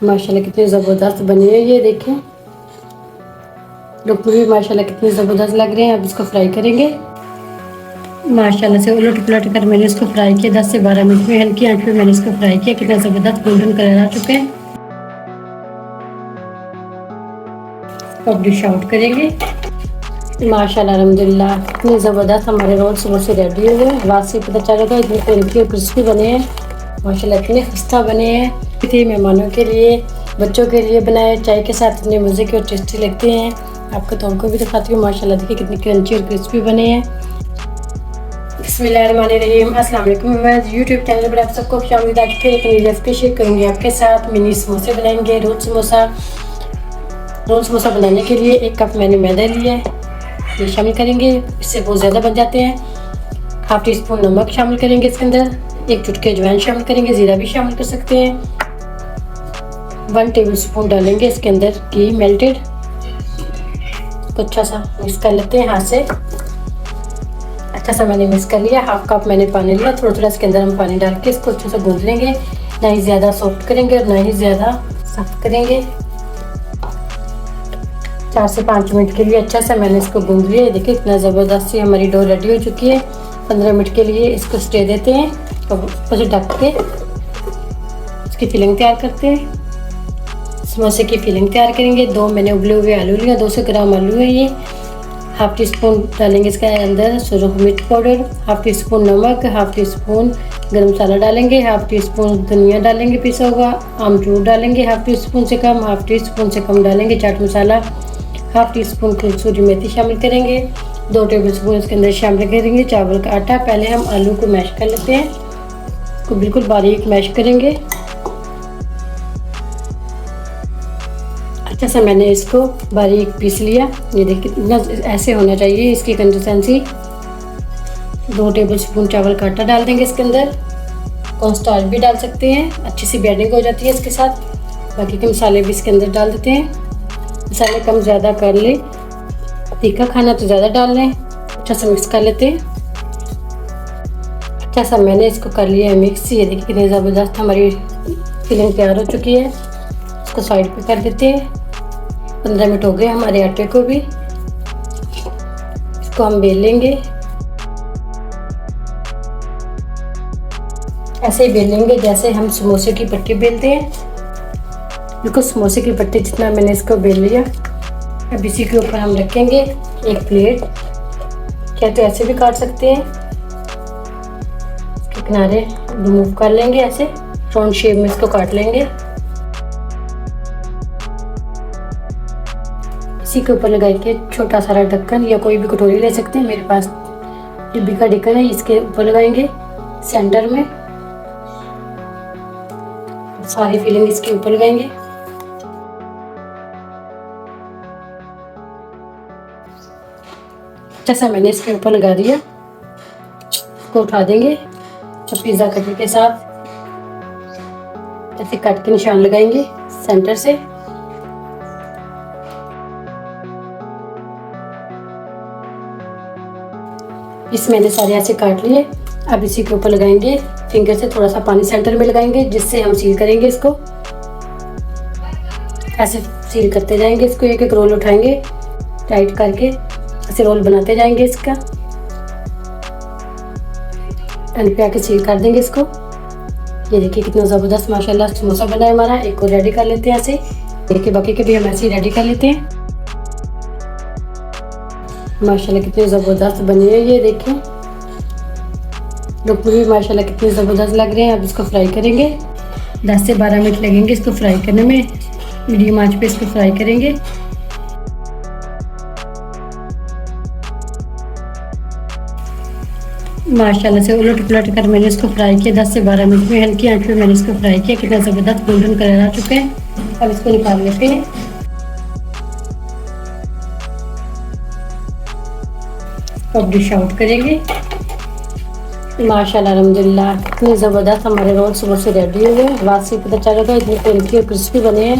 माशाल्लाह कितनी ज़बरदस्त बनी है। ये देखें, लुक भी माशाल्लाह कितने ज़बरदस्त लग रहे हैं। अब इसको फ्राई करेंगे। माशाल्लाह से उलट पुलट कर मैंने इसको फ्राई किया। 10 से 12 मिनट में हल्की आंच पे मैंने इसको फ्राई किया। कितना ज़बरदस्त गोल्डन कलर आ चुके हैं। अब डिश आउट करेंगे। माशाल्लाह अल्हम्दुलिल्लाह कितने ज़बरदस्त हमारे रोल सुबह से रेडी हुए हैं। आवाज़ से पता चल रहा है इतने क्रंची और क्रिस्पी बने हैं। माशाल्लाह इतने खस्ता बने हैं। थे मेहमानों के लिए, बच्चों के लिए बनाए, चाय के साथ इतने मज़े के और टेस्टी लगते हैं। आपको तोड़ को भी दिखाती हूँ। माशाल्लाह देखिए कितने क्रंची और क्रिस्पी बने हैं। बिस्मिल्लाहिर्रहमानिर्रहीम। अस्सलाम वालेकुम। मैं यूट्यूब चैनल पर आप सबको खुशामदीद। आज फिर एक नई रेसिपी शेयर करूँगी आपके साथ। मिनी समोसे बनाएंगे। रोल समोसा बनाने के लिए 1 कप मैंने मैदा लिया है, ये शामिल करेंगे। इससे बहुत ज़्यादा बन जाते हैं। हाफ टी स्पून नमक शामिल करेंगे इसके अंदर। 1 चुटकी अजवाइन शामिल करेंगे, ज़ीरा भी शामिल कर सकते हैं। 1 टेबल स्पून डालेंगे इसके अंदर घी मेल्टेड। तो अच्छा सा मिक्स कर लेते हैं हाथ से। अच्छा सा मैंने मिक्स कर लिया। हाफ कप मैंने पानी लिया। थोड़ा थोड़ा इसके अंदर हम पानी डाल के इसको अच्छे से गूंथ लेंगे। ना ही ज़्यादा सॉफ्ट करेंगे और ना ही ज़्यादा सख्त करेंगे। 4 से 5 मिनट के लिए अच्छा सा मैंने इसको गूंथ लिया। देखिए इतना ज़बरदस्त सी हमारी डो रेडी हो चुकी है। 15 मिनट के लिए इसको स्टे देते हैं। तो ऊपर से ढक के इसकी फिलिंग तैयार करते हैं। समोसे की फिलिंग तैयार करेंगे। 2 मैंने उबले हुए आलू लिया, 200 ग्राम आलू है ये। हाफ टी स्पून डालेंगे इसके अंदर सुरख मिर्च पाउडर, हाफ टी स्पून नमक, हाफ टी स्पून गरम मसाला डालेंगे, हाफ टी स्पून धनिया डालेंगे पिसा हुआ, आमचूर डालेंगे हाफ टी स्पून से कम, हाफ टी स्पून से कम डालेंगे chaat masala, half tea spoon कसूरी मेथी शामिल करेंगे। 2 टेबल स्पून इसके अंदर शामिल करेंगे चावल का आटा। पहले हम आलू को मैश कर लेते हैं। इसको बिल्कुल बारीक मैश करेंगे। अच्छा सा मैंने इसको बारीक पीस लिया। ये देखिए इतना ऐसे होना चाहिए इसकी कंसिस्टेंसी। 2 टेबल स्पून चावल का आटा डाल देंगे इसके अंदर। कॉर्नस्टार्च भी डाल सकते हैं, अच्छी सी बेडिंग हो जाती है इसके साथ। बाकी के मसाले भी इसके अंदर डाल देते हैं। मसाले कम ज़्यादा कर ले, तीखा खाना तो ज़्यादा डाल लें। अच्छा सा मिक्स कर लेते हैं। अच्छा सा मैंने इसको कर लिया है मिक्स। ये देखिए कितनी ज़बरदस्त हमारी फिलिंग तैयार हो चुकी है। इसको साइड पे कर देते हैं। 15 मिनट हो गए हमारे आटे को भी। इसको हम बेल लेंगे। ऐसे ही बेल लेंगे जैसे हम समोसे की पट्टी बेलते हैं। बिल्कुल समोसे की पट्टी जितना मैंने इसको बेल लिया। अब इसी के ऊपर हम रखेंगे एक प्लेट। क्या तो ऐसे भी काट सकते हैं। इसके किनारे रिमूव कर लेंगे, ऐसे राउंड शेप में इसको काट लेंगे। इसी के ऊपर लगा के छोटा सारा ढक्कन या कोई भी कटोरी ले सकते हैं। मेरे पास डिब्बी का ढक्कन है, इसके ऊपर लगाएंगे सेंटर में। सारी फिलिंग इसके ऊपर लगाएंगे। अच्छा सा मैंने इसके ऊपर लगा दिया। इसको उठा देंगे तो पिज़्ज़ा कटर के साथ ऐसे कट के निशान लगाएंगे सेंटर से। इस मैंने सारे ऐसे काट लिए। अब इसी के ऊपर लगाएंगे फिंगर से थोड़ा सा पानी सेंटर में लगाएंगे, जिससे हम सील करेंगे इसको। ऐसे सील करते जाएंगे इसको। एक रोल उठाएंगे टाइट करके, ऐसे रोल बनाते जाएंगे इसका। एंड पे आके सील कर देंगे इसको। ये देखिए कितना ज़बरदस्त माशाल्लाह समोसा बना है हमारा। एक को रेडी कर लेते हैं ऐसे। देखिए बाकी के भी हम ऐसे ही रेडी कर लेते हैं। माशाल्लाह कितनी ज़बरदस्त बनी है। ये देखें, लुक भी माशाल्लाह कितने ज़बरदस्त लग रहे हैं। अब इसको फ्राई करेंगे। 10 से 12 मिनट लगेंगे इसको फ्राई करने में। मीडियम आंच पे इसको फ्राई करेंगे। माशाल्लाह से उलट पुलट कर मैंने इसको फ्राई किया। 10 से 12 मिनट में हल्की आंच पे मैंने इसको फ्राई किया। कितना ज़बरदस्त गोल्डन कलर आ चुके हैं। अब इसको निकाल लेते हैं। अब डिश आउट करेंगे। माशाल्लाह अल्हम्दुलिल्लाह कितने ज़बरदस्त हमारे रोल सुबह से रेडी हुए हैं। आवाज़ से पता चल रहा है इतने क्रंची और क्रिस्पी बने हैं।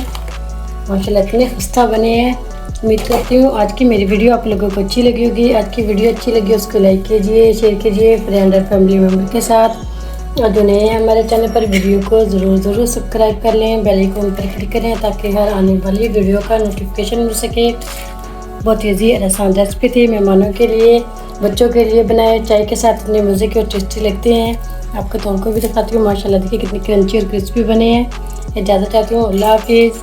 माशाल्लाह इतने खस्ता बने हैं। उम्मीद करती हूँ आज की मेरी वीडियो आप लोगों को अच्छी लगी होगी। आज की वीडियो अच्छी लगी उसको लाइक कीजिए, शेयर कीजिए फ्रेंड और फैमिली मेम्बर के साथ। और जो नए हैं हमारे चैनल पर, वीडियो को ज़रूर सब्सक्राइब कर लें, बेल आइकन पर क्लिक करें ताकि हर आने वाली वीडियो का नोटिफिकेशन मिल सके। बहुत ईजी और आसान रेसिपी थी, मेहमानों के लिए, बच्चों के लिए बनाए, चाय के साथ इतने मज़े के और टेस्टी लगते हैं। आपको तो उनको भी दिखाती हूँ। माशाल्लाह देखिए कितनी क्रंची और क्रिस्पी बने हैं। इजाज़त चाहती हूँ, अल्लाह हाफिज़।